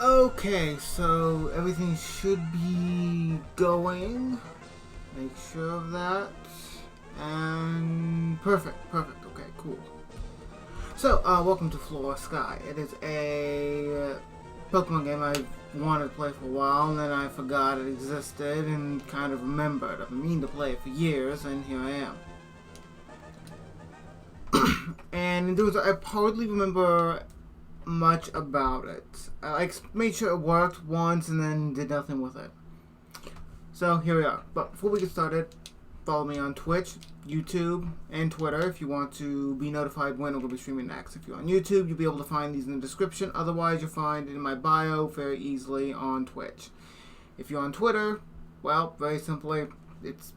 Okay, so everything should be going. Make sure of that. And perfect. Okay, cool. So, welcome to Floor Sky. It is a Pokemon game I've wanted to play for a while, and then I forgot it existed and kind of remembered. I've been meaning to play it for years, and here I am. And in doing so, I hardly remember much about it. I made sure it worked once and then did nothing with it. So here we are. But before we get started, follow me on Twitch, YouTube, and Twitter if you want to be notified when I'm going to be streaming next. If you're on YouTube, you'll be able to find these in the description. Otherwise, you'll find it in my bio very easily on Twitch. If you're on Twitter, well, very simply, it's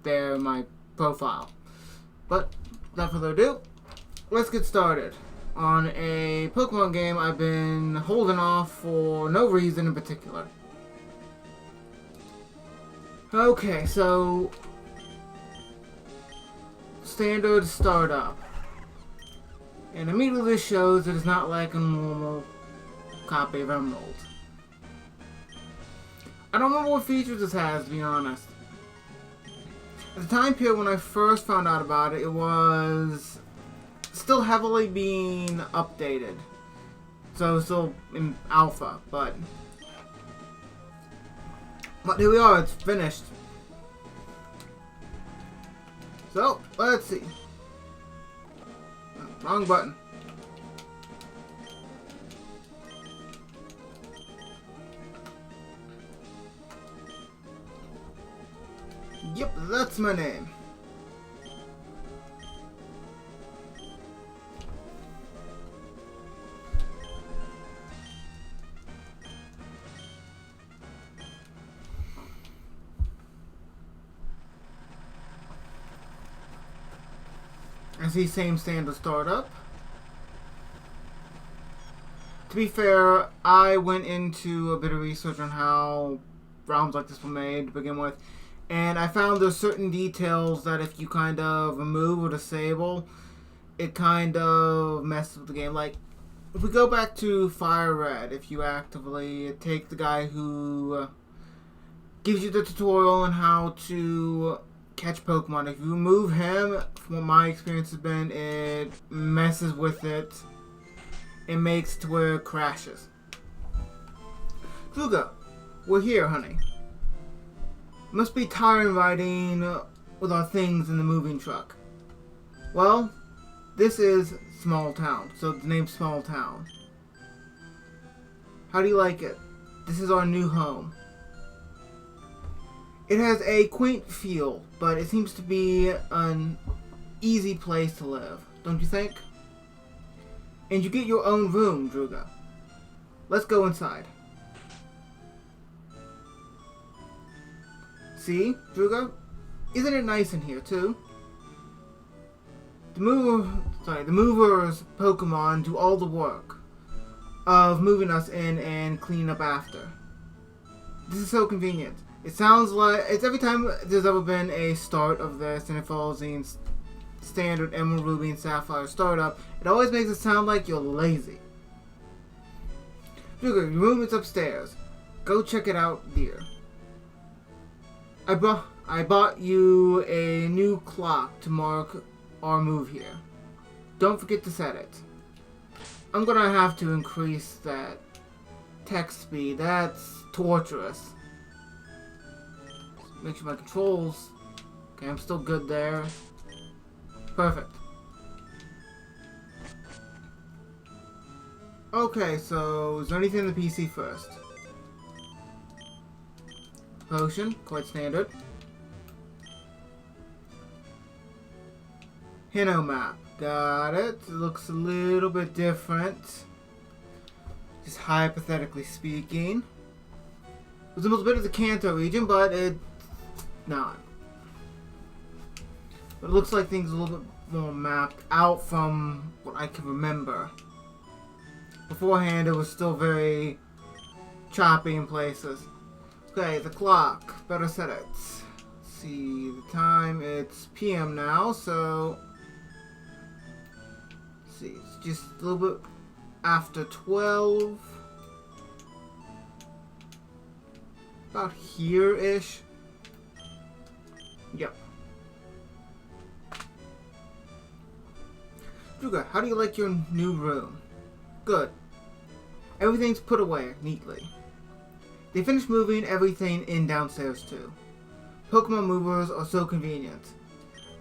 there in my profile. But without further ado, let's get started on a Pokemon game I've been holding off for no reason in particular. Okay, so standard startup. And immediately this shows that it's not like a normal copy of Emerald. I don't remember what features this has, to be honest. At the time period when I first found out about it, it was still heavily being updated. So still in alpha, but here we are, it's finished. So, let's see. Wrong button. Yep, that's my name. I see same standard startup. To be fair, I went into a bit of research on how realms like this were made to begin with, and I found there's certain details that if you kind of remove or disable, it kind of messes with the game. Like, if we go back to Fire Red, if you actively take the guy who gives you the tutorial on how to catch Pokemon, if you remove him, from what my experience has been, it messes with it. It makes it to where it crashes. Druga, we're here, honey. Must be tired riding with our things in the moving truck. Well, this is Small Town, so the name's Small Town. How do you like it? This is our new home. It has a quaint feel, but it seems to be an easy place to live, don't you think? And you get your own room, Druga. Let's go inside. See, Druga? Isn't it nice in here, too? The movers Pokemon do all the work of moving us in and cleaning up after. This is so convenient. It sounds like it's every time there's ever been a start of this and it follows the standard Emerald, Ruby, and Sapphire startup, it always makes it sound like you're lazy. Druga, your room is upstairs. Go check it out, dear. I bought you a new clock to mark our move here. Don't forget to set it. I'm gonna have to increase that text speed. That's torturous. Make sure my controls. Okay, I'm still good there. Perfect. Okay, so is there anything in the PC first? Potion, quite standard. Hino map, got it. It looks a little bit different. Just hypothetically speaking. It resembles a bit of the Kanto region, but it's not. But it looks like things are a little bit more mapped out from what I can remember. Beforehand, it was still very choppy in places. Okay, the clock. Better set it. Let's see the time. It's PM now, so let's see. It's just a little bit after 12. About here-ish. Yep. Druga, how do you like your new room? Good. Everything's put away neatly. They finished moving everything in downstairs too. Pokemon movers are so convenient.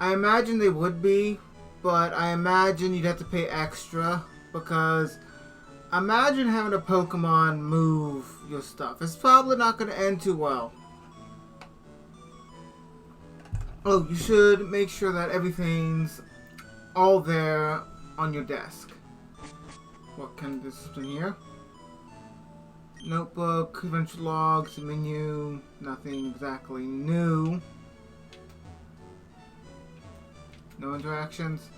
I imagine they would be, but I imagine you'd have to pay extra because imagine having a Pokemon move your stuff. It's probably not going to end too well. Oh, you should make sure that everything's all there on your desk. What can this in here? Notebook, adventure logs, menu, nothing exactly new. No interactions.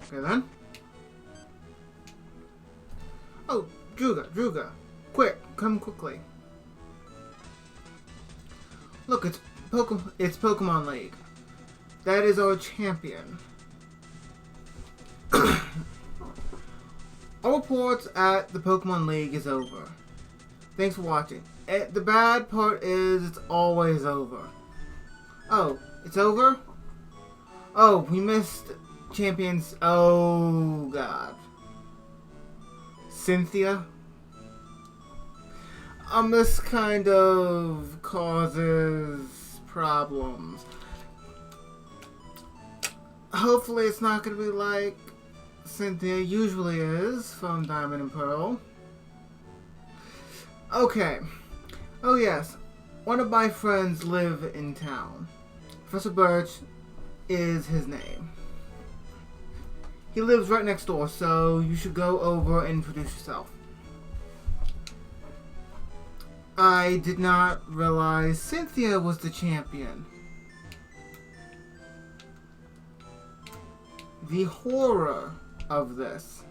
Okay then. Oh, Druga, quick, come quickly. Look, it's Pokemon League. That is our champion. Our reports at the Pokemon League is over. Thanks for watching. The bad part is it's always over. Oh, it's over? Oh, we missed champions. Oh, God. Cynthia? This kind of causes problems. Hopefully it's not going to be like Cynthia usually is from Diamond and Pearl. Okay. Oh yes. One of my friends live in town. Professor Birch is his name. He lives right next door, so you should go over and introduce yourself. I did not realize Cynthia was the champion. The horror of this.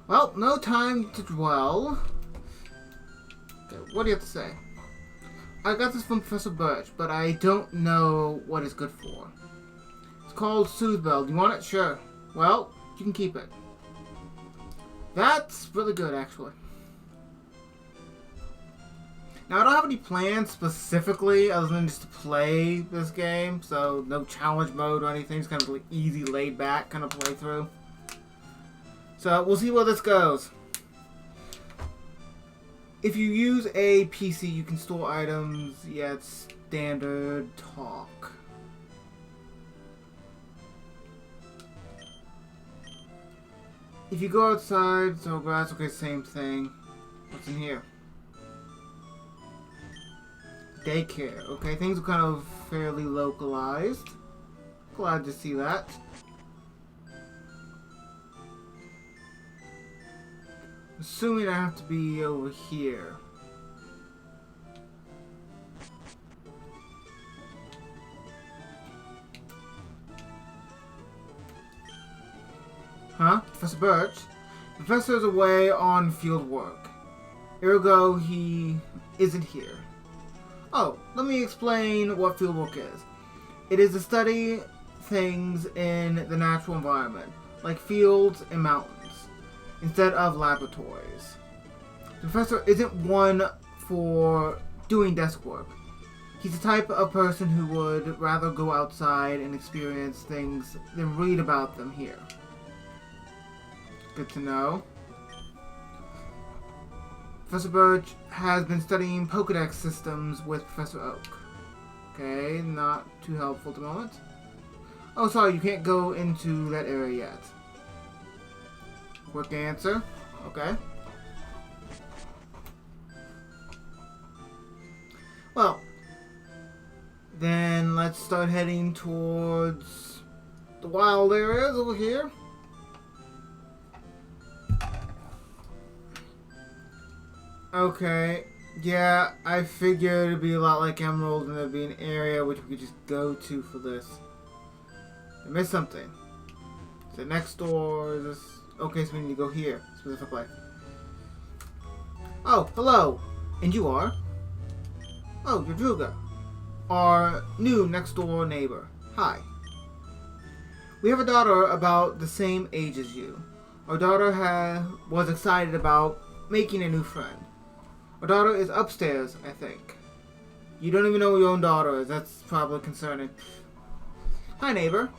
Well, no time to dwell. Okay, what do you have to say? I got this from Professor Birch, but I don't know what it's good for. It's called Soothbell. Do you want it? Sure. Well, you can keep it. That's really good, actually. Now, I don't have any plans specifically other than just to play this game, so no challenge mode or anything. It's kind of like easy, laid-back kind of playthrough. So, we'll see where this goes. If you use a PC, you can store items. Yeah, it's standard talk. If you go outside, so grass, okay, same thing. What's in here? Daycare. Okay, things are kind of fairly localized. Glad to see that. Assuming I have to be over here. Huh? Professor Birch? The professor's away on field work. Ergo, he isn't here. Oh, let me explain what fieldwork is. It is to study things in the natural environment, like fields and mountains, instead of laboratories. The professor isn't one for doing desk work. He's the type of person who would rather go outside and experience things than read about them here. Good to know. Professor Birch has been studying Pokedex systems with Professor Oak. Okay, not too helpful at the moment. Oh, sorry, you can't go into that area yet. Quick answer. Okay. Well, then let's start heading towards the wild areas over here. Okay, yeah, I figured it'd be a lot like Emerald and there'd be an area which we could just go to for this. I missed something. Is it next door? Is this... Okay, so we need to go here, specifically. Oh, hello! And you are? Oh, you're Druga. Our new next door neighbor. Hi. We have a daughter about the same age as you. Our daughter was excited about making a new friend. Our daughter is upstairs, I think. You don't even know who your own daughter is. That's probably concerning. Hi, neighbor.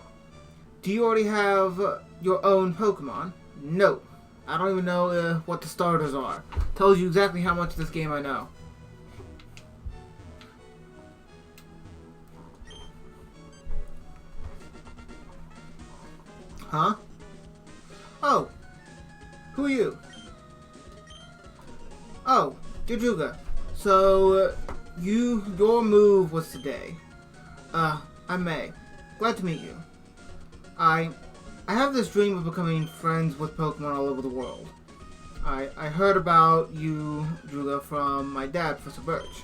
Do you already have your own Pokemon? No. I don't even know what the starters are. Tells you exactly how much of this game I know. Huh? Oh. Who are you? Oh, Jujuga. So, your move was today. I'm May. Glad to meet you. I have this dream of becoming friends with Pokemon all over the world. I heard about you, Druga, from my dad, Professor Birch.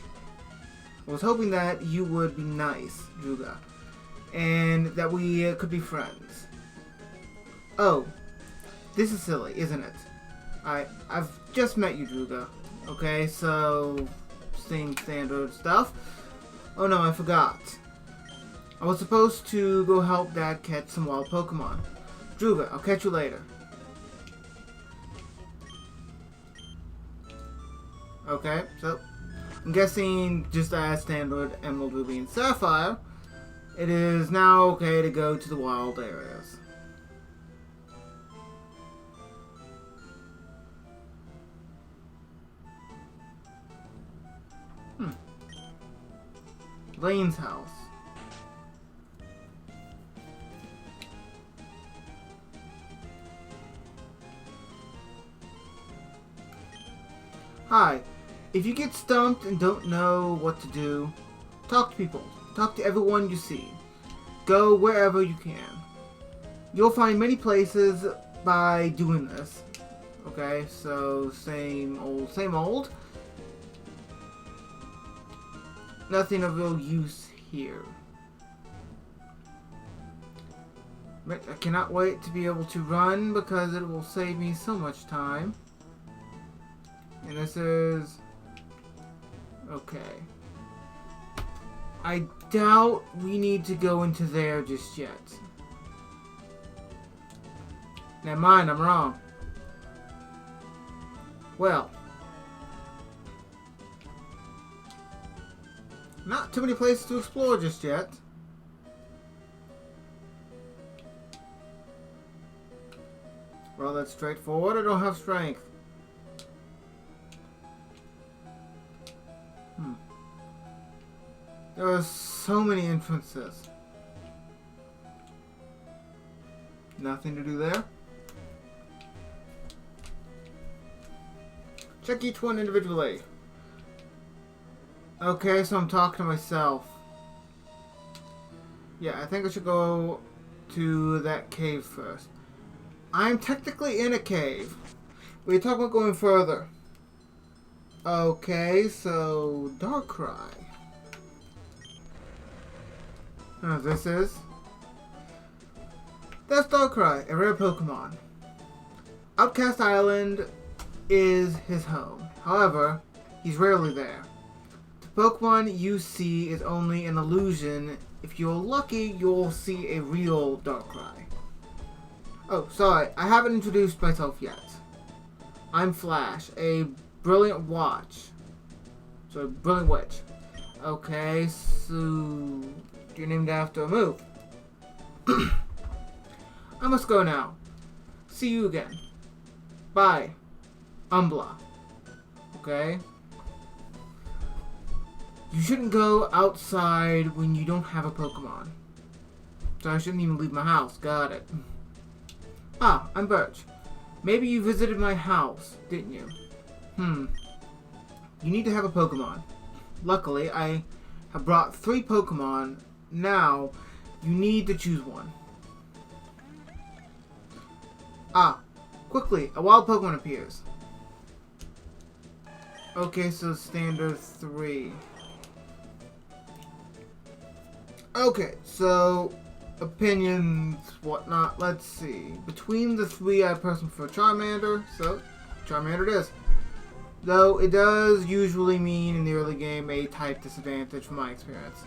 I was hoping that you would be nice, Druga, and that we could be friends. Oh, this is silly, isn't it? I've just met you, Druga. Okay, so same standard stuff. Oh no, I forgot. I was supposed to go help Dad catch some wild Pokemon. Druga, I'll catch you later. Okay, so I'm guessing just as standard Emerald, Ruby, and Sapphire, it is now okay to go to the wild areas. Lane's house. Hi. If you get stumped and don't know what to do, talk to people. Talk to everyone you see. Go wherever you can. You'll find many places by doing this. Okay, so same old, same old. Nothing of real use here. But I cannot wait to be able to run because it will save me so much time. And this is... okay. I doubt we need to go into there just yet. Never mind, I'm wrong. Well. Not too many places to explore just yet. Well, that's straightforward. I don't have strength. There are so many entrances. Nothing to do there. Check each one individually. Okay, so I'm talking to myself. Yeah, I think I should go to that cave first. I'm technically in a cave. We're talking about going further. Okay, so Darkrai. This is... that's Darkrai, a rare Pokemon. Outcast Island is his home. However, he's rarely there. The Pokemon you see is only an illusion. If you're lucky, you'll see a real Darkrai. Oh, sorry, I haven't introduced myself yet. I'm Flash, a brilliant watch. So, brilliant witch. Okay, so... you're named after a move. I must go now. See you again. Bye. Umbla. Okay. You shouldn't go outside when you don't have a Pokemon. So I shouldn't even leave my house. Got it. Ah, I'm Birch. Maybe you visited my house, didn't you? You need to have a Pokemon. Luckily, I have brought 3 Pokemon. Now, you need to choose one. Ah, quickly, a wild Pokemon appears. Okay, so standard 3. Okay, so opinions, whatnot. Let's see. Between the 3, I personally prefer Charmander, so Charmander it is. Though it does usually mean in the early game a type disadvantage from my experience.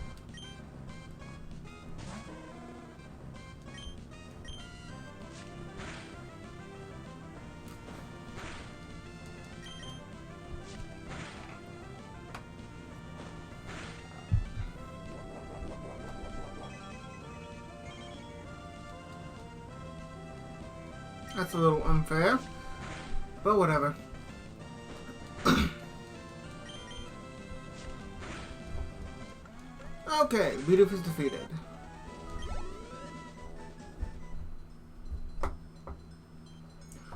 That's a little unfair, but whatever. Okay, Bidoof is defeated.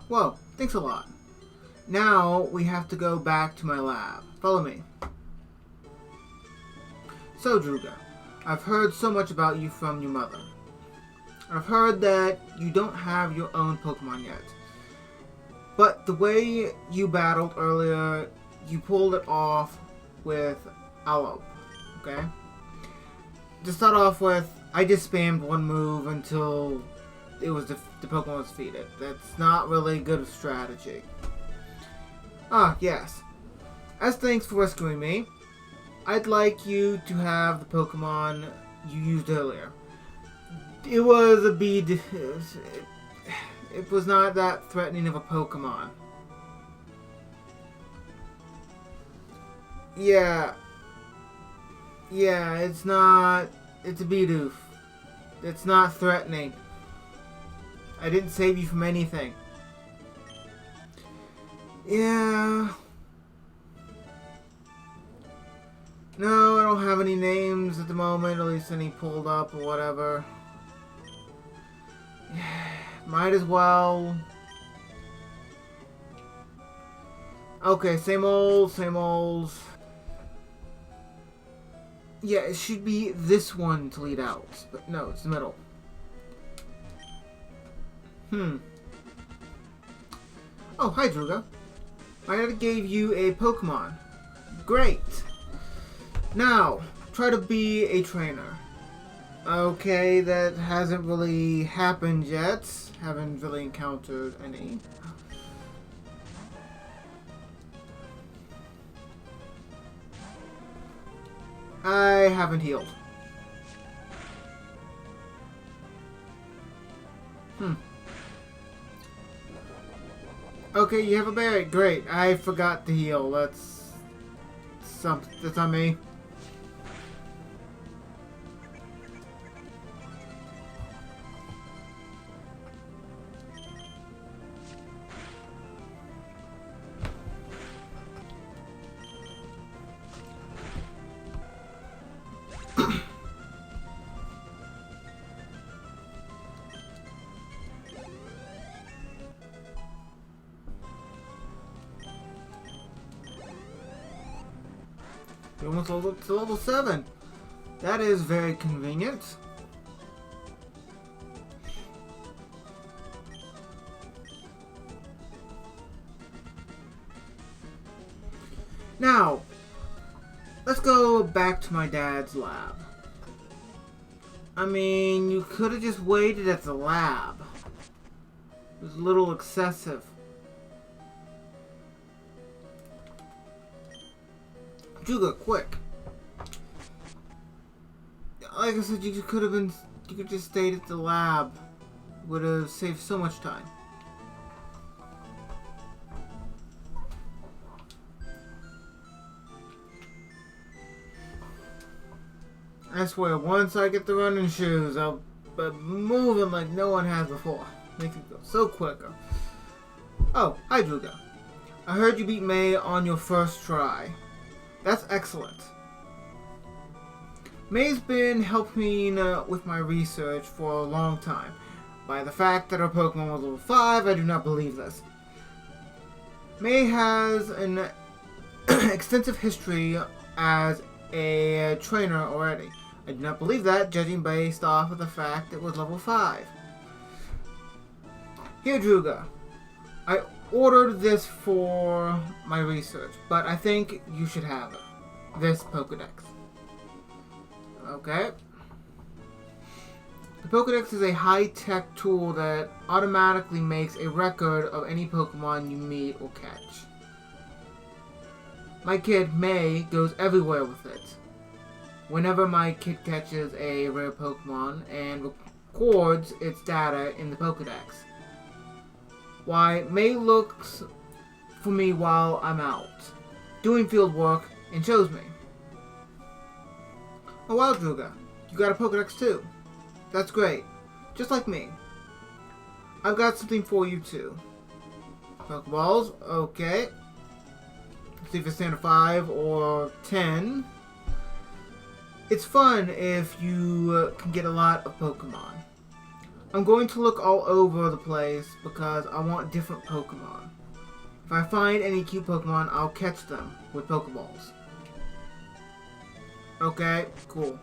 Whoa, thanks a lot. Now we have to go back to my lab. Follow me. So, Druga, I've heard so much about you from your mother. I've heard that you don't have your own Pokemon yet. But the way you battled earlier, you pulled it off with Alope, okay? To start off with, I just spammed one move until it was the Pokemon was defeated. That's not really good strategy. Ah, yes. As thanks for rescuing me, I'd like you to have the Pokemon you used earlier. It was a bead. It was not that threatening of a Pokemon. Yeah. Yeah, it's not. It's a Bidoof. It's not threatening. I didn't save you from anything. Yeah. No, I don't have any names at the moment, at least any pulled up or whatever. Might as well. Okay, same old, same old. Yeah, it should be this one to lead out, but no, it's the middle. Oh, hi, Druga. I already gave you a Pokemon. Great. Now, try to be a trainer. Okay, that hasn't really happened yet. Haven't really encountered any. I haven't healed. Okay, you have a berry. Great. I forgot to heal. That's something. That's on me. You're almost leveled up to level 7. That is very convenient. Now, let's go back to my dad's lab. I mean, you could have just waited at the lab. It was a little excessive. Druga, quick. Like I said, you could just stayed at the lab. Would have saved so much time. I swear, once I get the running shoes, I'll be moving like no one has before. Makes it go so quicker. Oh, hi Druga. I heard you beat May on your first try. That's excellent. May's been helping me with my research for a long time. By the fact that her Pokemon was level 5, I do not believe this. May has an extensive history as a trainer already. I do not believe that, judging based off of the fact it was level 5. Here, Druga. I ordered this for my research, but I think you should have it. This Pokedex. Okay. The Pokedex is a high-tech tool that automatically makes a record of any Pokemon you meet or catch. My kid, May, goes everywhere with it. Whenever my kid catches a rare Pokemon and records its data in the Pokedex. Why, May looks for me while I'm out, doing field work, and shows me. Oh wow, Druga, you got a Pokedex too. That's great, just like me. I've got something for you too. Pokeballs, okay. Let's see if it's 10 or 5 or 10. It's fun if you can get a lot of Pokemon. I'm going to look all over the place because I want different Pokemon. If I find any cute Pokemon, I'll catch them with Pokeballs. Okay, cool.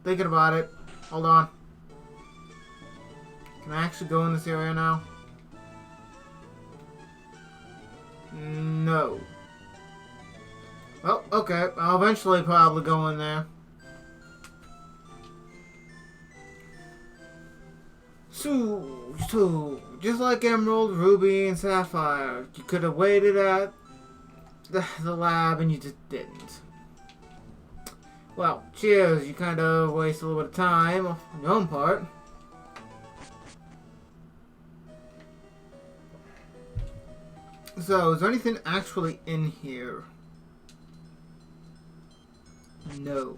Thinking about it. Hold on. Can I actually go in this area now? No. Well, okay. I'll eventually probably go in there. So, just like Emerald, Ruby, and Sapphire, you could have waited at the lab and you just didn't. Well, cheers. You kind of waste a little bit of time on your own part. So, is there anything actually in here? No.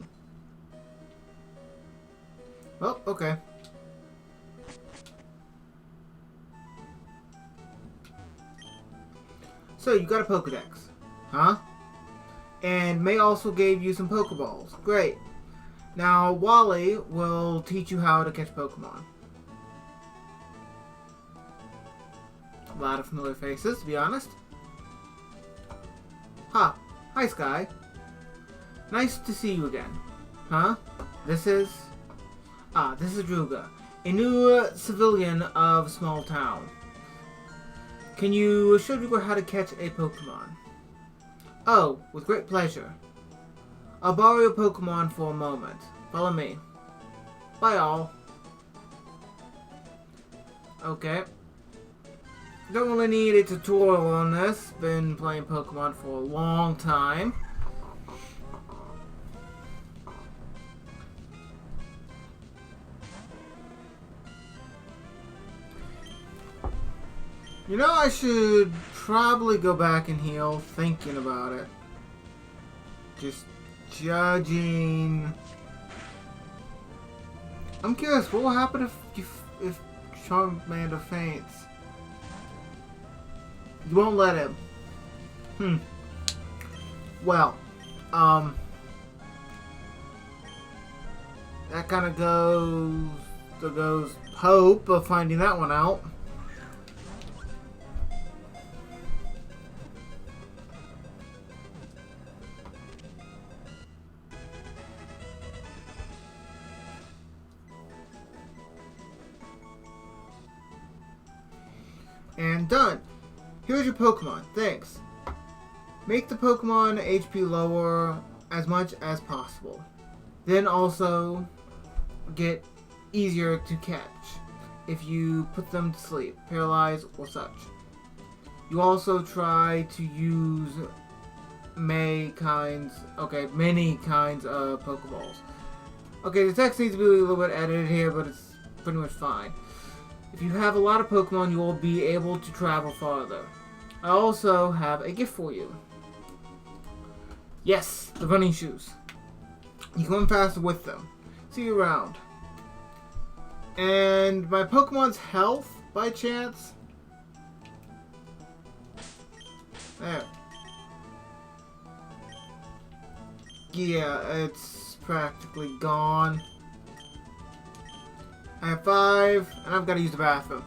Oh, okay. So, you got a Pokedex, huh? And May also gave you some Pokeballs. Great. Now, Wally will teach you how to catch Pokemon. A lot of familiar faces, to be honest. Ha! Hi, Sky. Nice to see you again. Huh? This is Druga, a new civilian of small town. Can you show Druga how to catch a Pokemon? Oh, with great pleasure. I'll borrow your Pokemon for a moment. Follow me. Bye, all. Okay. Don't really need a tutorial on this. Been playing Pokemon for a long time. You know, I should probably go back and heal, thinking about it. Just judging. I'm curious, what will happen if Charmander faints? You won't let him. Well, that kind of goes hope of finding that one out. And done. Here's your Pokemon. Thanks. Make the Pokemon HP lower as much as possible. Then also get easier to catch if you put them to sleep, paralyze, or such. You also try to use many kinds of Pokeballs. Okay, the text needs to be a little bit edited here, but it's pretty much fine. If you have a lot of Pokemon, you will be able to travel farther. I also have a gift for you. Yes, the running shoes. You can run faster with them. See you around. And my Pokemon's health, by chance? There. Yeah, it's practically gone. I have 5, and I've got to use the bathroom.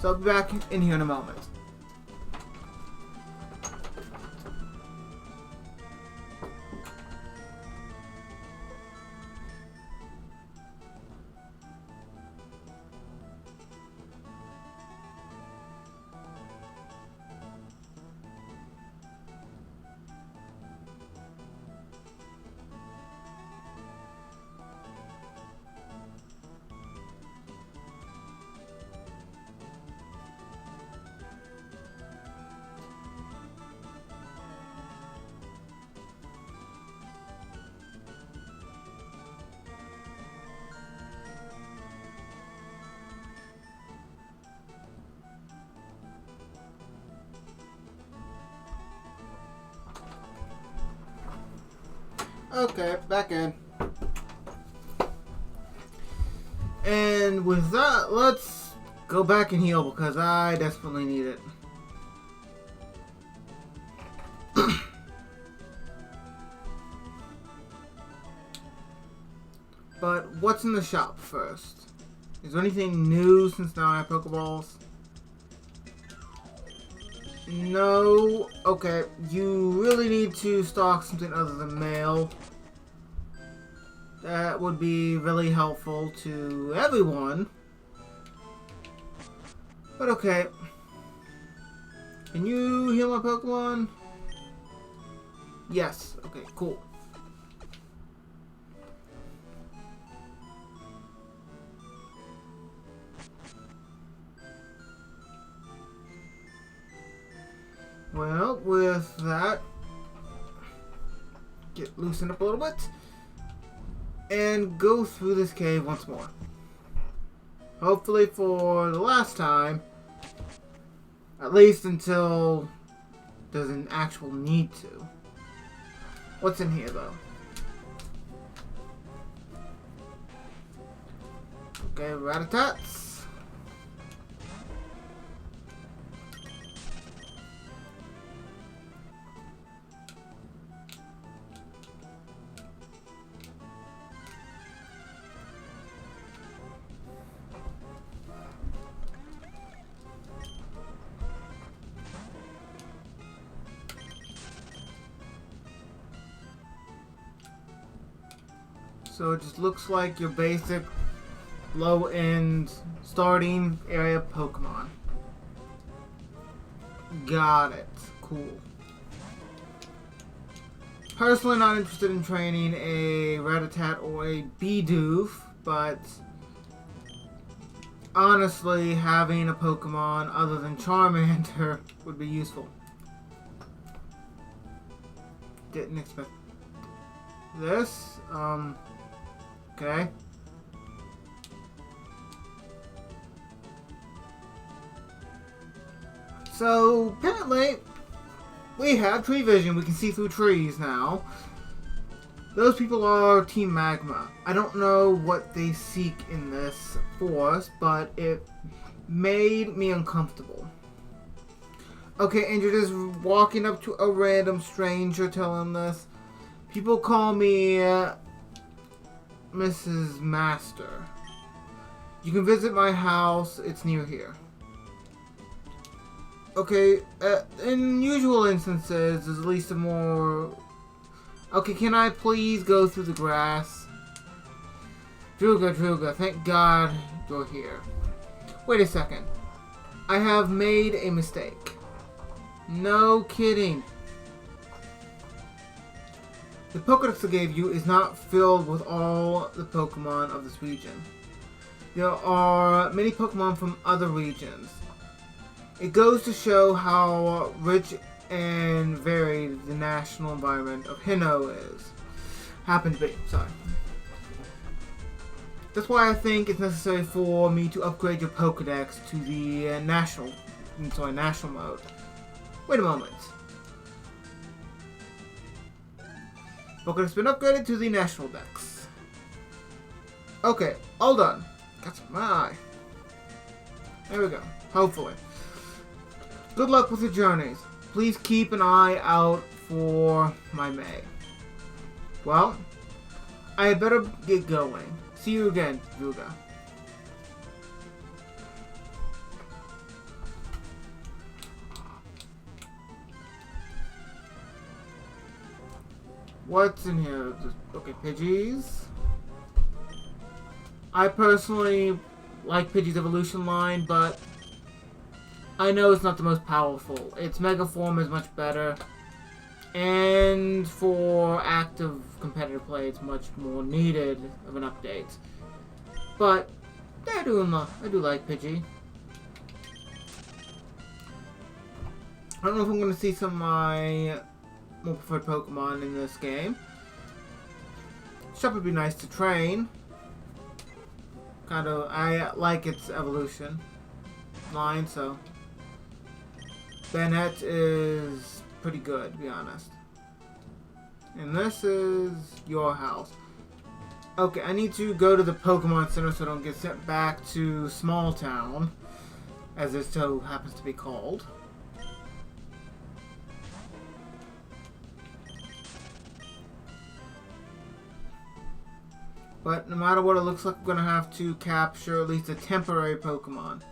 So I'll be back in here in a moment. Okay, back in. And with that, let's go back and heal because I desperately need it. But what's in the shop first? Is there anything new since now I have Pokeballs? No. Okay, you really need to stock something other than mail. That would be really helpful to everyone. But okay. Can you heal my Pokemon? Yes. Okay, cool. Well, with that, get loosened up a little bit and go through this cave once more. Hopefully for the last time, at least until there's an actual need to. What's in here though? Okay, Rattatas. So it just looks like your basic low-end starting area Pokemon. Got it. Cool. Personally not interested in training a Rattata or a Bidoof, but honestly having a Pokemon other than Charmander would be useful. Didn't expect this. Okay. So, apparently, we have tree vision. We can see through trees now. Those people are Team Magma. I don't know what they seek in this force, but it made me uncomfortable. Okay, and you're just walking up to a random stranger telling this. People call me Mrs. Master. You can visit my house. It's near here. Okay, in usual instances, there's at least a more... Okay, can I please go through the grass? Druga, thank God you're here. Wait a second. I have made a mistake. No kidding. The Pokédex I gave you is not filled with all the Pokemon of this region. There are many Pokemon from other regions. It goes to show how rich and varied the national environment of Hino is. Happen to be, sorry. That's why I think it's necessary for me to upgrade your Pokédex to the national mode. Wait a moment. Pokédex has been upgraded to the national dex. Okay, all done. Got my eye. There we go. Hopefully. Good luck with your journeys. Please keep an eye out for my May. Well, I had better get going. See you again, Druga. What's in here? Okay, Pidgeys. I personally like Pidgey's evolution line, but I know it's not the most powerful. Its Mega Form is much better. And for active competitive play, it's much more needed of an update. But I do like Pidgey. I don't know if I'm going to see some of my more preferred Pokemon in this game. Shop would be nice to train. I like its evolution line, so Bennett is pretty good, to be honest. And this is your house. Okay, I need to go to the Pokemon Center so I don't get sent back to Small Town. as it so happens to be called. But no matter what, it looks like we're going to have to capture at least a temporary Pokemon.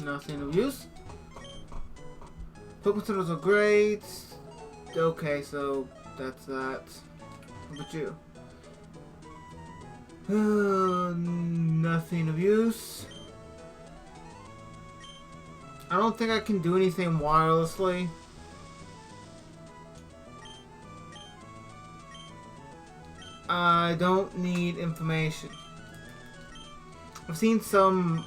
Nothing of use. Pokemon Centers are great. Okay, so that's that. What about you? Nothing of use. I don't think I can do anything wirelessly. I don't need information. I've seen some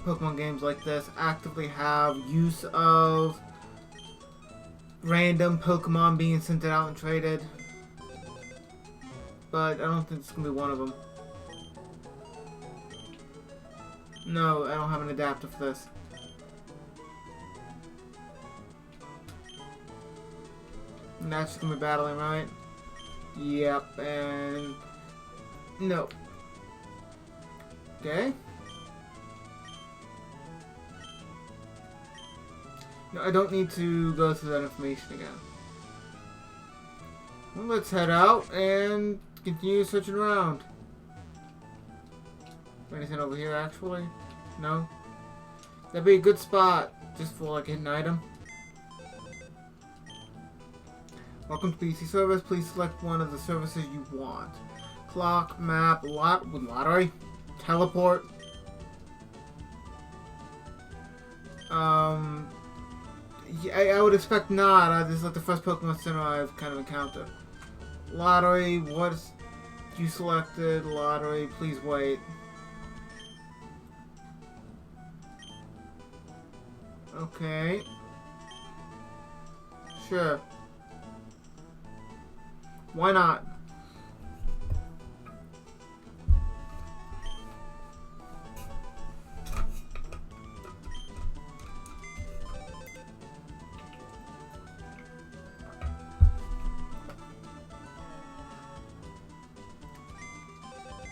Pokemon games like this actively have use of random Pokemon being sent out and traded. But I don't think it's going to be one of them. No, I don't have an adapter for this. And that's just going to be battling, right? Yep, and... no. Okay. No, I don't need to go through that information again. Well, let's head out and continue searching around. Anything over here, actually? No? That'd be a good spot, just for like a hidden item. Welcome to PC Service. Please select one of the services you want. Clock, map, lottery, teleport. Yeah, I would expect not. This is like the first Pokemon Center I've kind of encountered. Lottery, what's you selected? Lottery, please wait. Okay. Sure. Why not?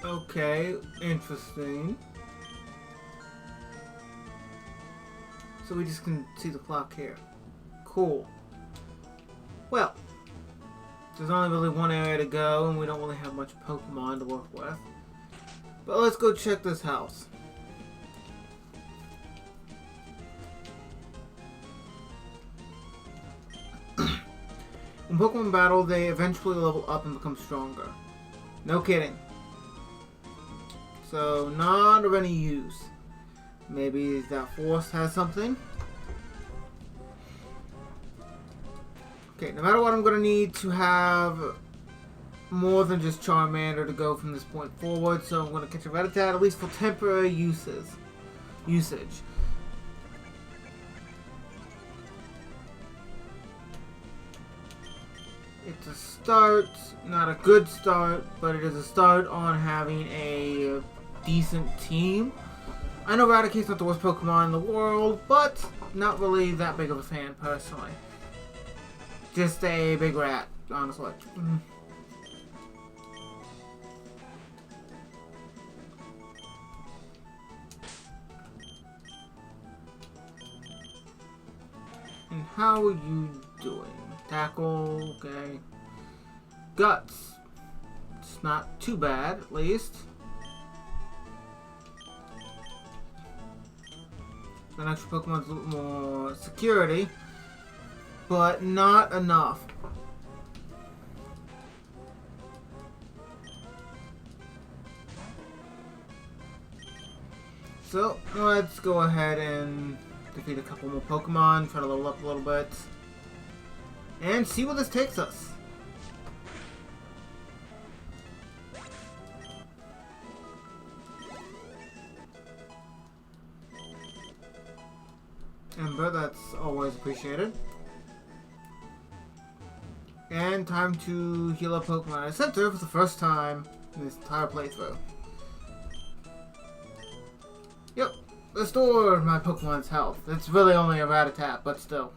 Okay, interesting. So we just can see the clock here. Cool. Well, there's only really one area to go, and we don't really have much Pokemon to work with. But let's go check this house. In Pokemon battle, they eventually level up and become stronger. No kidding. So, not of any use. Maybe that force has something. Okay, no matter what, I'm going to need to have more than just Charmander to go from this point forward. So I'm going to catch a Rattata, at least for temporary usage. It's a start, not a good start, but it is a start on having a decent team. I know Raticate's not the worst Pokemon in the world, but not really that big of a fan, personally. Just a big rat, honestly. And how are you doing? Tackle, okay. Guts. It's not too bad, at least. An extra Pokemon's a little more security, but not enough. So, let's go ahead and defeat a couple more Pokemon, try to level up a little bit, and see where this takes us. Ember, that's always appreciated. And time to heal a Pokemon at Center for the first time in this entire playthrough. Yep, restore my Pokemon's health. It's really only a Rattata, but still.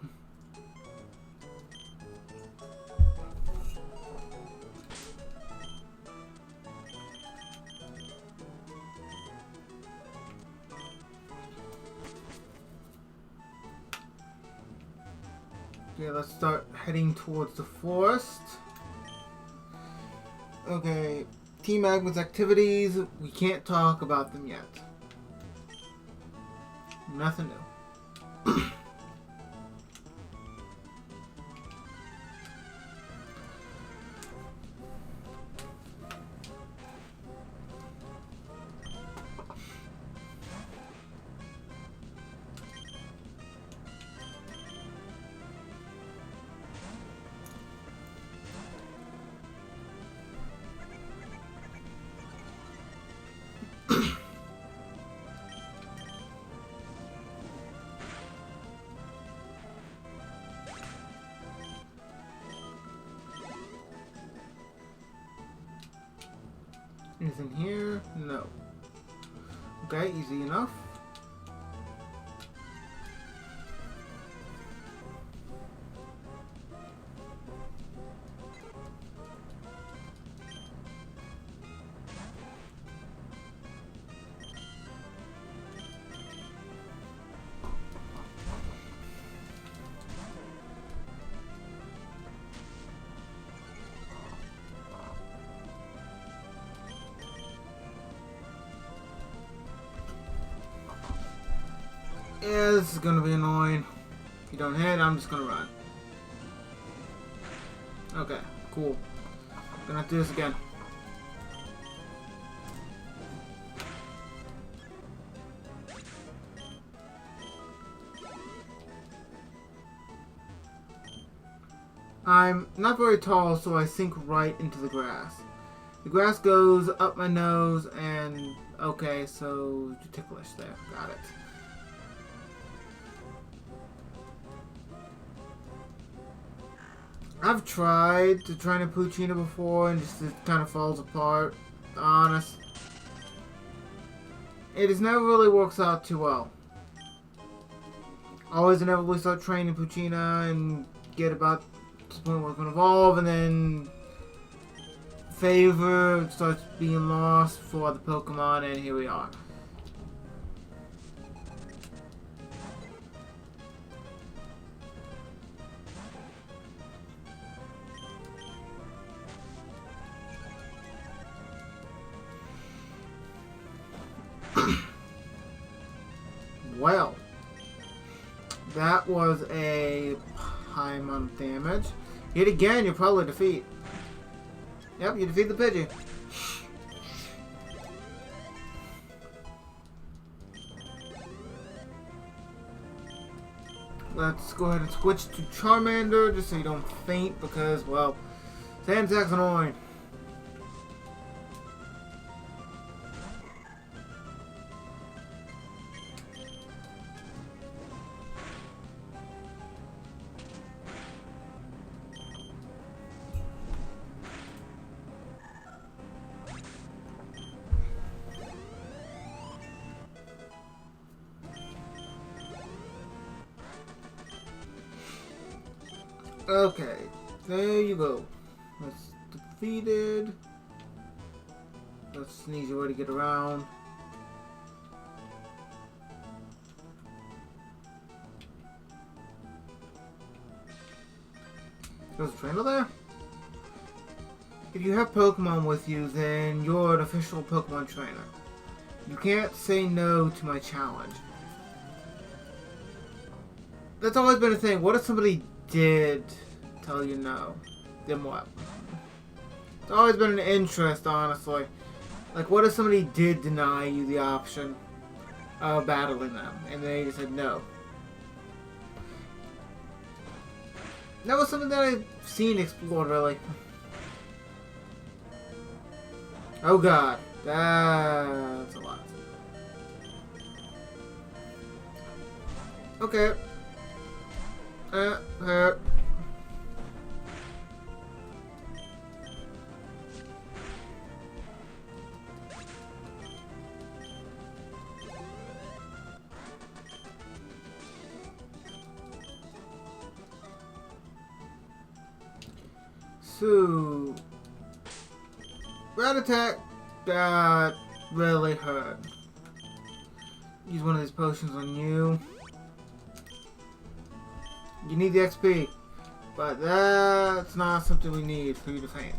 Okay, let's start heading towards the forest. Okay, Team Agma's activities, we can't talk about them yet. Nothing new. Anything here? No. Okay, easy enough. Yeah, this is gonna be annoying. If you don't hit, I'm just gonna run. Okay, cool. Gonna have to do this again. I'm not very tall, so I sink right into the grass. The grass goes up my nose and... Okay, so ticklish there. Got it. I've tried to train a Poochyena before and just it kind of falls apart. Honest. It just never really works out too well. Always inevitably start training Poochyena and get about to the point where it can evolve, and then favor starts being lost for other Pokemon, and here we are. Well, that was a high amount of damage. Hit again, you'll probably defeat. Yep, you defeat the Pidgey. Let's go ahead and switch to Charmander, just so you don't faint, because, well, Sand Attack's annoying. Okay, there you go. That's defeated. That's an easy way to get around. There's a trainer there? If you have Pokemon with you, then you're an official Pokemon trainer. You can't say no to my challenge. That's always been a thing. What if somebody did tell you no? Then what? It's always been an interest, honestly. Like, what if somebody did deny you the option of battling them, and they just said no? That was something that I've seen explored, really. Oh god, that's a lot. Okay. So, Rat Attack, that really hurt. Use one of these potions on you. You need the XP. But that's not something we need for you to faint.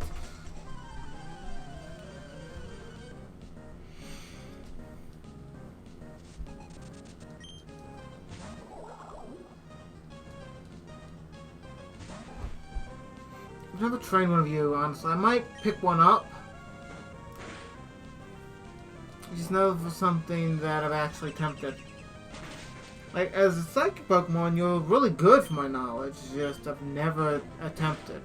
I've never trained one of you, honestly. I might pick one up. I just know for something that I've actually attempted. Like, as a psychic Pokemon, you're really good for my knowledge. It's just I've never attempted.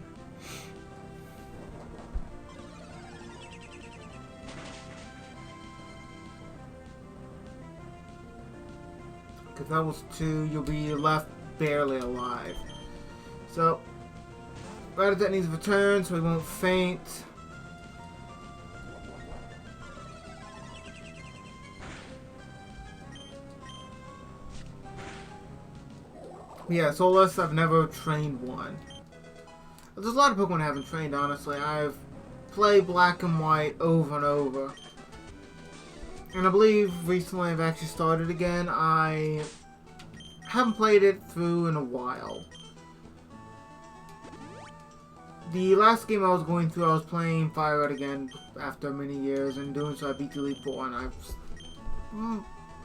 If that was 2, you'll be left barely alive. So, Rattata needs a return so he won't faint. Yeah, Solus, I've never trained one. There's a lot of Pokemon I haven't trained, honestly. I've played Black and White over and over. And I believe recently I've actually started again. I haven't played it through in a while. The last game I was going through, I was playing Fire Red again after many years, and doing so I beat the Elite Four, and I've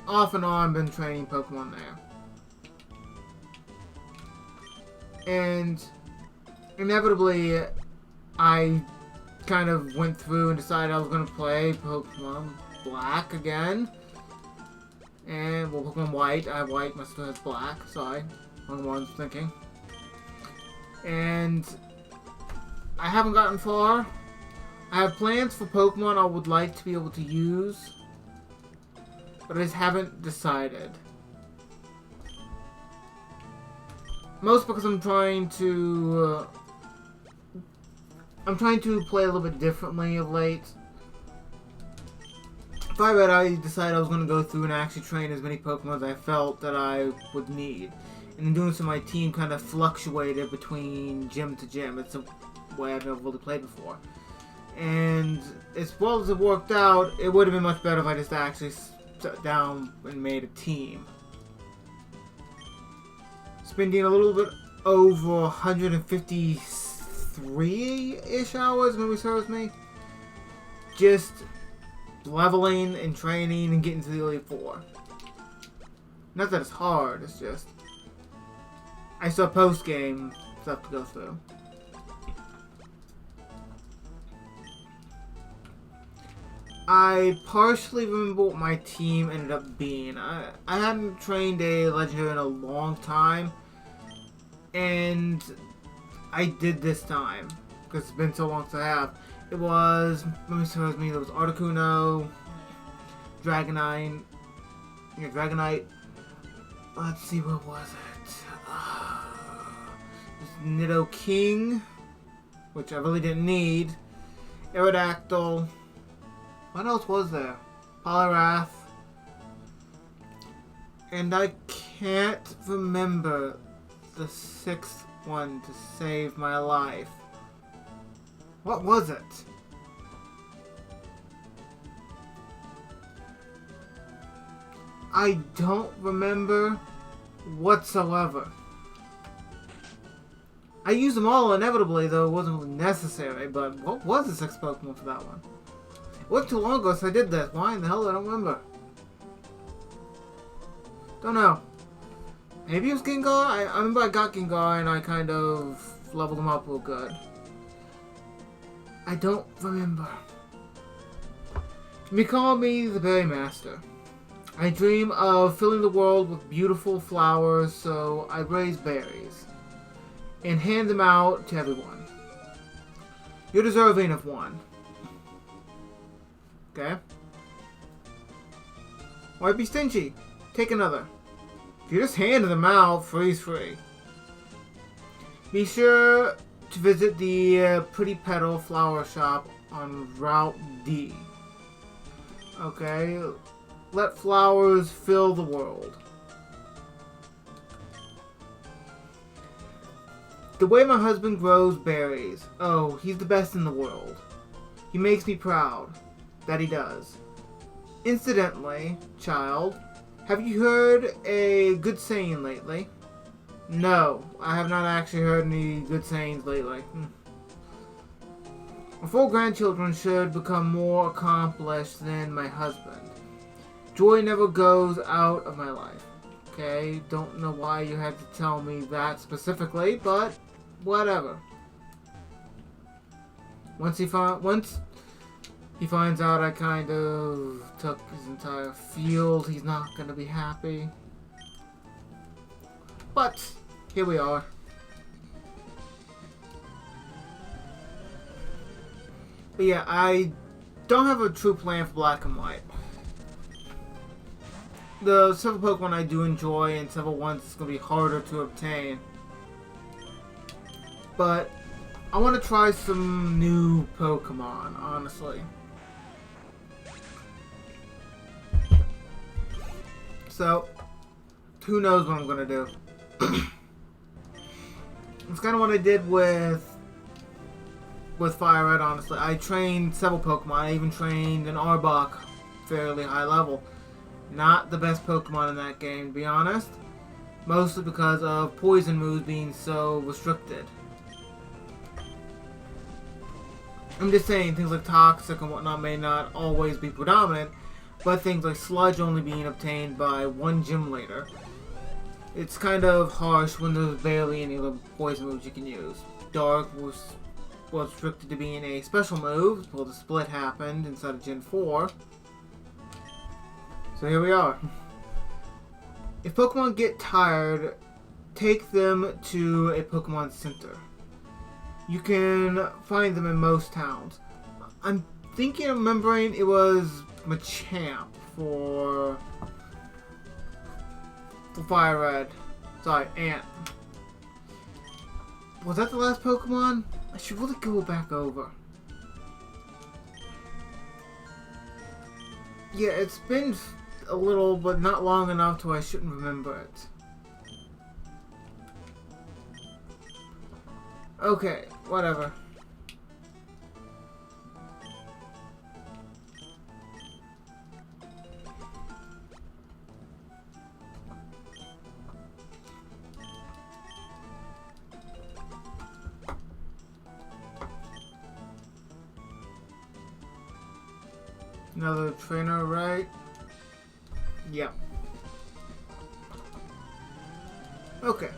off and on been training Pokemon there. And inevitably, I kind of went through and decided I was going to play Pokemon Black again. And, well, Pokemon White. I have White, my sister has Black. Sorry. Wrong one, thinking. And I haven't gotten far. I have plans for Pokemon I would like to be able to use, but I just haven't decided. Most because I'm trying to play a little bit differently of late. Fire Red, I decided I was going to go through and actually train as many Pokemon as I felt that I would need. And in doing so, my team kind of fluctuated between gym to gym. It's a way I've never really played before. And as well as it worked out, it would have been much better if I just actually sat down and made a team. Spending a little bit over 153-ish hours, memory serves me, just leveling and training and getting to the Elite Four. Not that it's hard, it's just I still have post-game stuff to go through. I partially remember what my team ended up being. I hadn't trained a legendary in a long time, and I did this time because it's been so long since I have. It was, let me serve me, there was Articuno, Dragonite, yeah, Dragonite. Let's see, what was it? Nidoking, which I really didn't need. Aerodactyl. What else was there? Poliwrath. And I can't remember the 6th one to save my life. What was it? I don't remember whatsoever. I used them all inevitably, though it wasn't really necessary, but what was the 6th Pokemon for that one? It wasn't too long ago since I did that. Why in the hell? I don't remember. Don't know. Maybe it was Gengar? I remember I got Gengar and I kind of leveled him up real good. I don't remember. You may call me the Berry Master. I dream of filling the world with beautiful flowers, so I raise berries and hand them out to everyone. You're deserving of one. Okay? Why be stingy? Take another. If you just hand them out, free's free. Be sure to visit the Pretty Petal Flower Shop on Route D. Okay? Let flowers fill the world. The way my husband grows berries. Oh, he's the best in the world. He makes me proud. That he does. Incidentally, child, have you heard a good saying lately? No, I have not actually heard any good sayings lately. My 4 grandchildren should become more accomplished than my husband. Joy never goes out of my life. Okay, don't know why you had to tell me that specifically, but whatever. Once he finds out I kind of took his entire field, he's not gonna be happy. But here we are. But yeah, I don't have a true plan for Black and White. The several Pokemon I do enjoy and several ones it's going to be harder to obtain. But I want to try some new Pokemon, honestly. So, who knows what I'm going to do. It's kind of what I did with Fire Red, honestly. I trained several Pokemon. I even trained an Arbok fairly high level. Not the best Pokemon in that game, to be honest. Mostly because of poison moves being so restricted. I'm just saying, things like Toxic and whatnot may not always be predominant, but things like Sludge only being obtained by one gym leader. It's kind of harsh when there's barely any other poison moves you can use. Dark was restricted to being a special move until the split happened inside of Gen 4. So here we are. If Pokemon get tired, take them to a Pokemon Center. You can find them in most towns. I'm thinking of remembering it was Machamp for Fire Red. Sorry, Ant. Was that the last Pokemon? I should really go back over. Yeah, it's been a little, but not long enough to I shouldn't remember it. Okay, whatever. Another trainer, right? Yeah. Okay.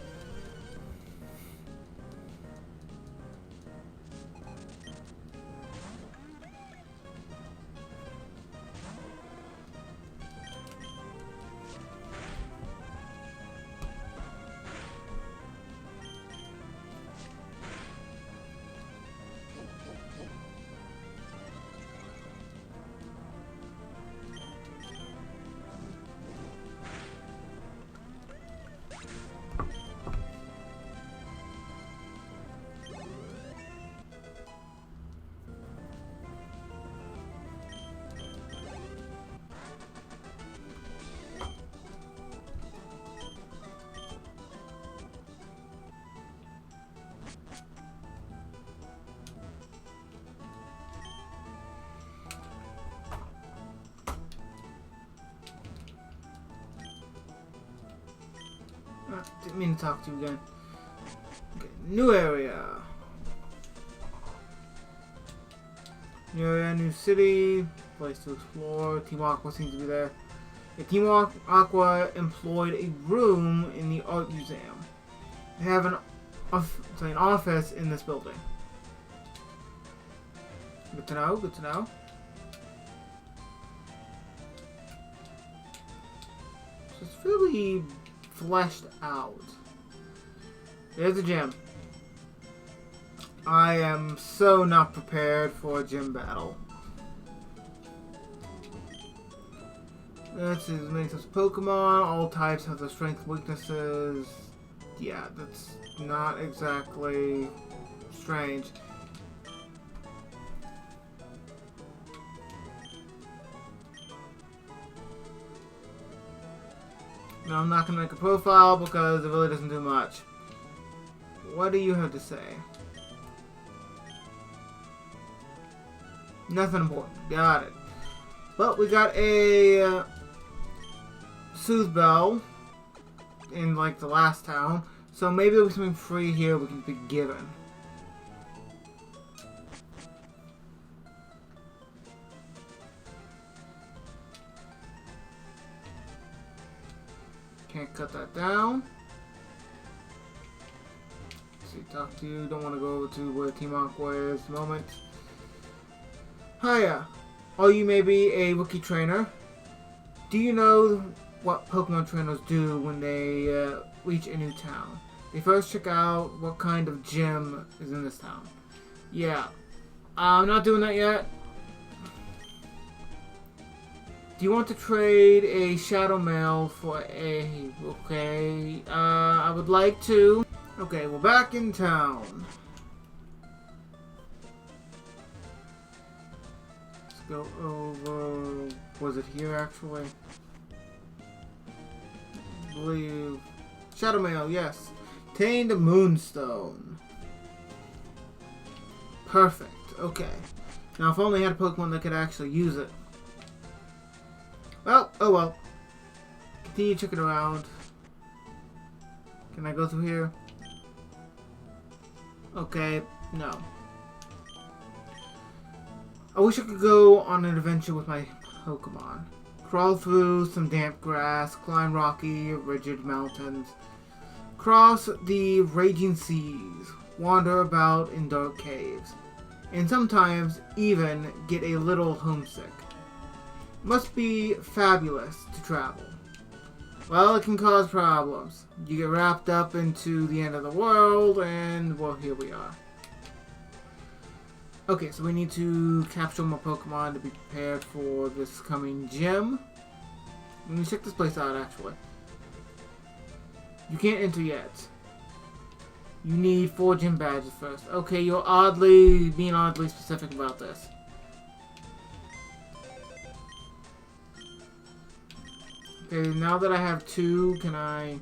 Didn't mean to talk to you again. Okay, new area. New area, new city, place to explore. Team Aqua seems to be there. Team Aqua employed a room in the art museum. They have an office in this building. Good to know, good to know. So it's really fleshed out. There's a gym. I am so not prepared for a gym battle. This is many types of Pokemon. All types have their strengths and weaknesses. Yeah, that's not exactly strange. No, I'm not going to make a profile because it really doesn't do much. What do you have to say? Nothing important. Got it. But we got a Soothe Bell in like the last town. So maybe there'll be something free here we can be given. Can't cut that down. Let's see, talk to you. Don't want to go over to where Team Aqua is at the moment. Hiya. Are you maybe a rookie trainer? Do you know what Pokemon trainers do when they reach a new town? They first check out what kind of gym is in this town. Yeah. I'm not doing that yet. Do you want to trade a Shadow Mail for a... Okay, I would like to. Okay, we're back in town. Let's go over... Was it here, actually? I believe... Shadow Mail, yes. Obtain the Moonstone. Perfect, okay. Now, if only I had a Pokemon that could actually use it. Well, oh well. Continue checking around. Can I go through here? Okay, no. I wish I could go on an adventure with my Pokemon. Crawl through some damp grass, climb rocky, rigid mountains, cross the raging seas, wander about in dark caves, and sometimes even get a little homesick. Must be fabulous to travel. Well, it can cause problems. You get wrapped up into the end of the world, and, well, here we are. Okay, so we need to capture more Pokemon to be prepared for this coming gym. Let me check this place out, actually. You can't enter yet. You need 4 gym badges first. Okay, you're being oddly specific about this. Okay, now that I have 2, can I...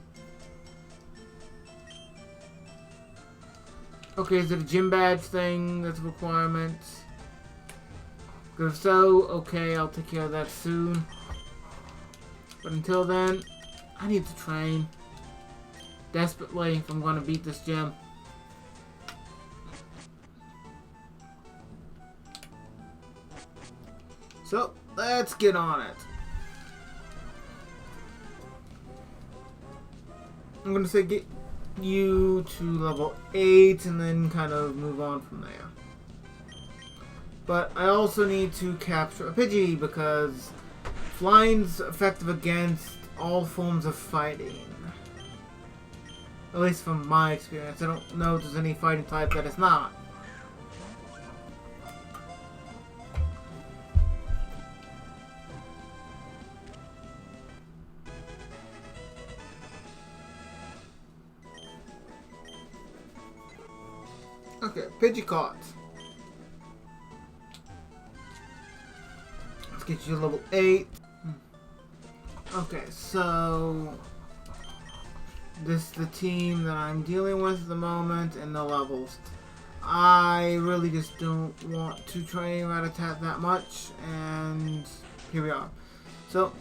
Okay, is it a gym badge thing that's a requirement? If so, okay, I'll take care of that soon. But until then, I need to train desperately if I'm going to beat this gym. So, let's get on it. I'm going to say get you to level 8 and then kind of move on from there. But I also need to capture a Pidgey because flying's effective against all forms of fighting. At least from my experience. I don't know if there's any fighting type that it's not. Okay, Pidgey caught. Let's get you to level 8. Okay, so this is the team that I'm dealing with at the moment and the levels. I really just don't want to train Rattata that much, and here we are. So,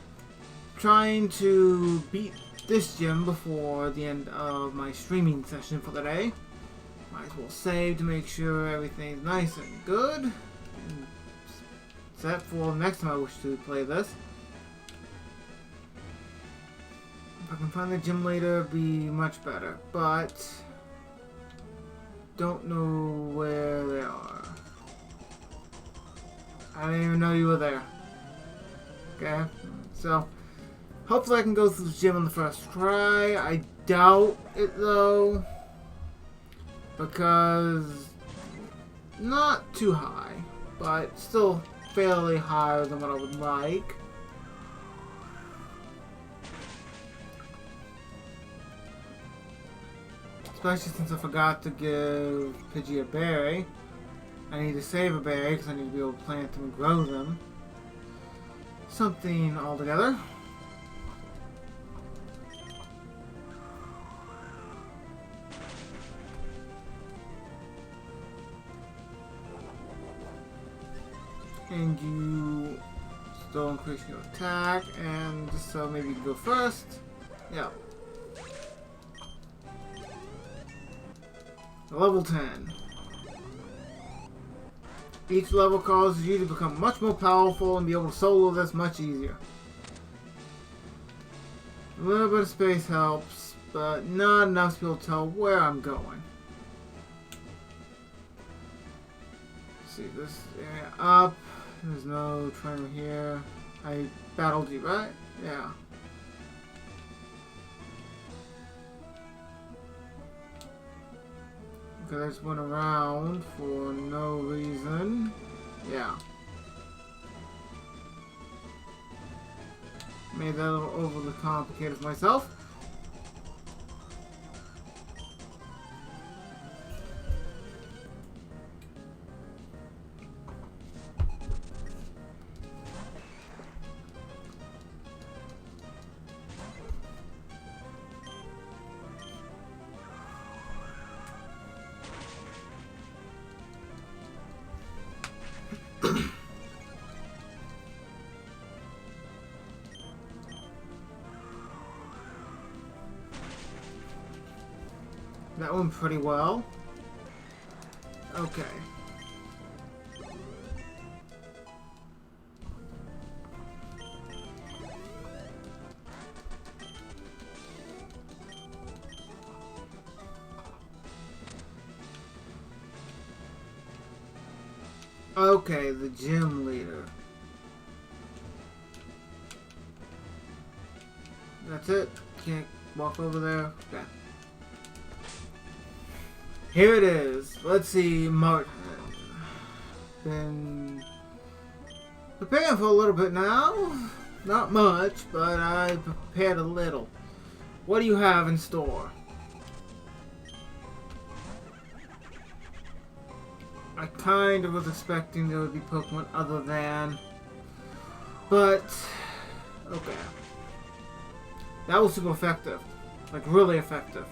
trying to beat this gym before the end of my streaming session for the day. Might as well save to make sure everything's nice and good. And set for next time I wish to play this. If I can find the gym later, it'd be much better. But don't know where they are. I didn't even know you were there. Okay, so hopefully I can go through the gym on the first try. I doubt it though. Because not too high, but still fairly higher than what I would like. Especially since I forgot to give Pidgey a berry. I need to save a berry because I need to be able to plant them and grow them. Something altogether. And you still increase your attack, and so maybe you can go first. Yeah. Level 10. Each level causes you to become much more powerful and be able to solo this much easier. A little bit of space helps, but not enough to be able to tell where I'm going. Let's see, this area up. There's no trainer here. I battled you, right? Yeah. Okay, I just went around for no reason. Yeah. Made that a little overly complicated for myself. That went pretty well. Okay. Okay, the gym leader. That's it? Can't walk over there? Okay. Here it is. Let's see, Martin. Been preparing for a little bit now. Not much, but I prepared a little. What do you have in store? I kind of was expecting there would be Pokemon other than... But... Okay. That was super effective. Like, really effective.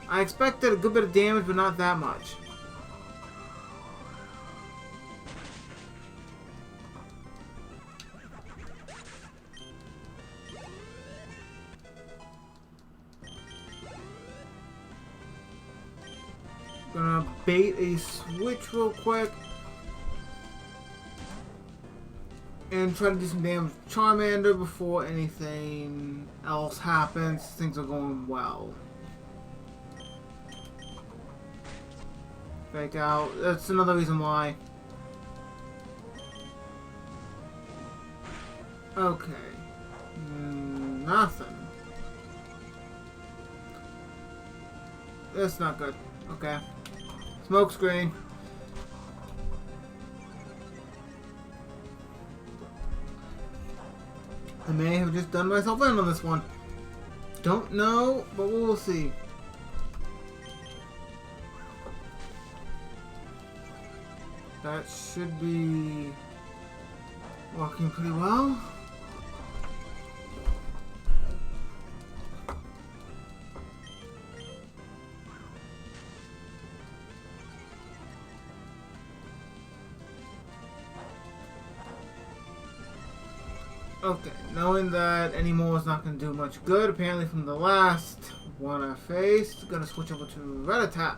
I expected a good bit of damage, but not that much. Gonna bait a switch real quick. And try to do some damage to Charmander before anything else happens. Things are going well. Fake out. That's another reason why. Okay. Nothing. That's not good. Okay. Smoke screen. I may have just done myself in on this one. Don't know, but we will see. That should be working pretty well. Okay, knowing that any more is not going to do much good, apparently from the last one I faced, gonna switch over to Rattata.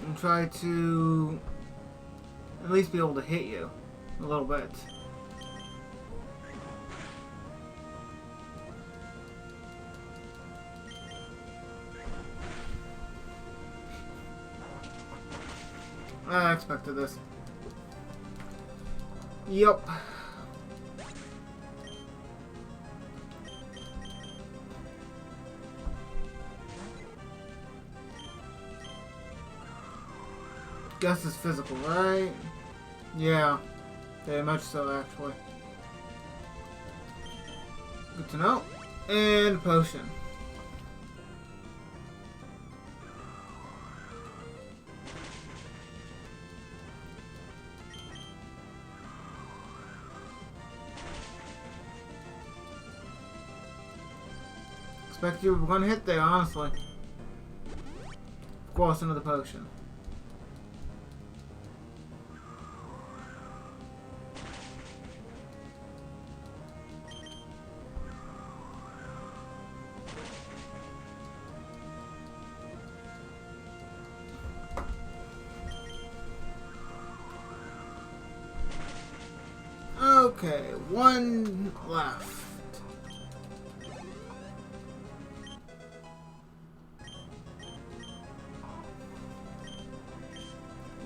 And try to at least be able to hit you a little bit. I expected this. Yup. Guess it's physical, right? Yeah. Very much so, actually. Good to know. And potion. Expect you were going to hit there, honestly. Of course, another potion. Okay, one left.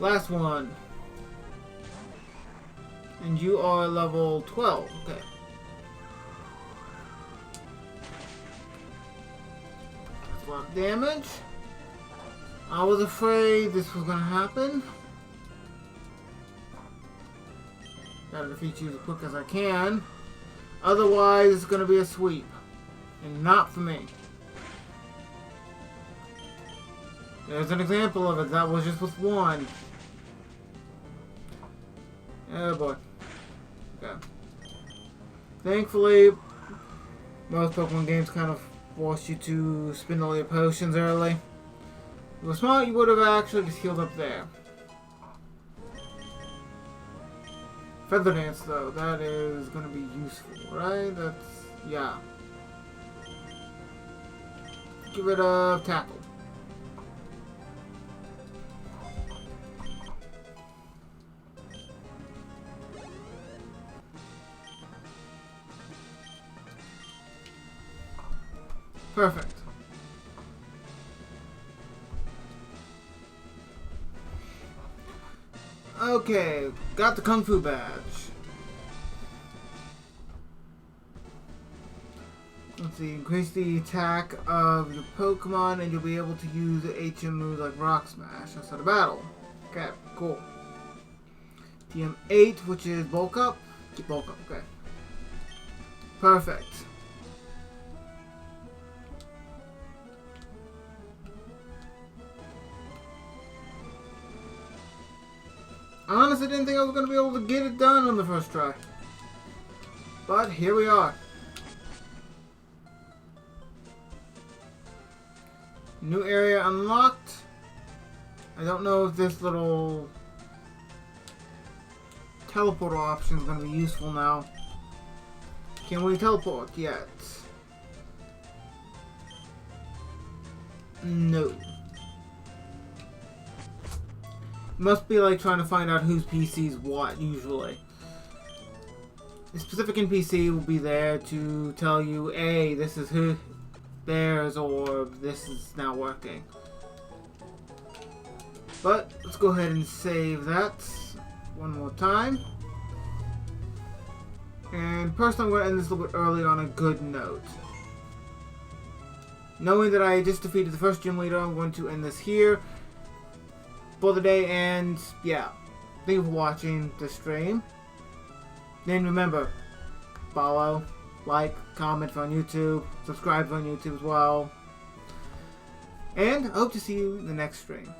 Last one. And you are level 12. Okay. That's a lot of damage. I was afraid this was gonna happen. Gotta defeat you as quick as I can. Otherwise, it's gonna be a sweep. And not for me. There's an example of it. That was just with one. Oh boy. Okay. Thankfully, most Pokemon games kind of force you to spend all your potions early. If you were smart, you would have actually just healed up there. Feather Dance, though, that is going to be useful, right? That's, yeah. Get rid of Tackle. Perfect. Okay, got the Kung Fu badge. Let's see, increase the attack of your Pokemon and you'll be able to use HM moves like Rock Smash outside of battle. Okay, cool. TM8, which is Bulk Up. Keep Bulk Up, okay. Perfect. I honestly didn't think I was going to be able to get it done on the first try. But here we are. New area unlocked. I don't know if this little teleporter option is going to be useful now. Can we teleport yet? No. Must be like trying to find out whose PC's what, usually. The specific NPC will be there to tell you, hey, this is who theirs, or this is not working. But, let's go ahead and save that one more time. And personally, I'm going to end this a little bit early on a good note. Knowing that I just defeated the first gym leader, I'm going to end this here for the day, and yeah, thank you for watching the stream. Then remember, follow, like, comment on YouTube, subscribe on YouTube as well, and I hope to see you in the next stream.